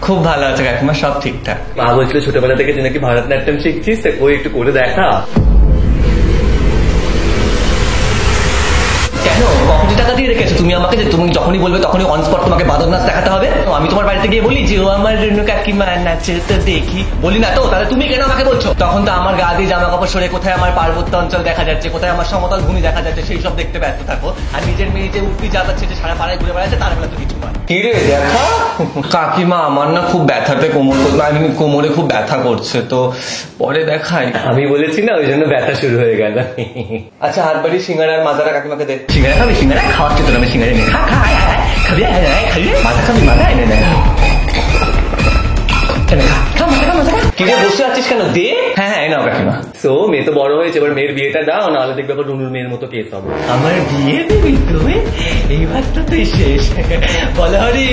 খুব ভালো আছে কাকিমা, সব ঠিকঠাক। মা বলছিল ছোটবেলা থেকে তুই নাকি ভারতনাট্যম শিখছিস, ওই একটু করে দেখা। কেন কত টাকা দিয়ে রেখেছো তুমি আমাকে যে তুমি যখনই বলবে তখনই অন স্পট তোমাকে বাদক নাচ দেখাতে হবে? আমি তোমার বাড়িতে গিয়ে বলি যে ও আমার রেনু কাকিমা নাচে তো দেখি, বলি না তো? তাহলে তুমি কেন আমাকে বলছো? তখন তো আমার গা দিয়ে জামা কাপড় সরে কোথায় আমার পার্বত্য অঞ্চল দেখা যাচ্ছে, কোথায় আমার সমতল ভূমি দেখা যাচ্ছে, সেই সব দেখতে ব্যস্ত থাকো। আর নিজের মেয়ে যে উঠতি যাচ্ছে যে সারা পাড়ায় ঘুরে বেড়াচ্ছে, তার বেলা তো কিছু পারে। কি রে দেখা কাকিমা, আমার না খুব ব্যথাতে কোমরে খুব ব্যথা করছে, তো পরে দেখাই। আমি বলেছি না, ওই জন্য ব্যথা শুরু হয়ে গেল। আচ্ছা হাত বাড়ি সিঙ্গারার মাজারা কাকিমাকে দে। সিঙ্গারা খাবি? সিঙ্গারা খাওয়াচ্ছে তো, আমি সিঙ্গারা নিয়ে খা খা খাবি, খাবি মাজা খাবি, মাজা এনে দেয় কিনে বসে আছিস কেন? দে। হ্যাঁ হ্যাঁ নাও কাকিমা। তো মেয়ে তো বড় হয়েছে, এবার মেয়ের বিয়েটা দাও, নাহলে দেখবে আবার রুনুর মেয়ের মতো কেস হবে। আমার বিয়ে দিবি তুই? এইবার তো তুই শেষ। বলো হরি।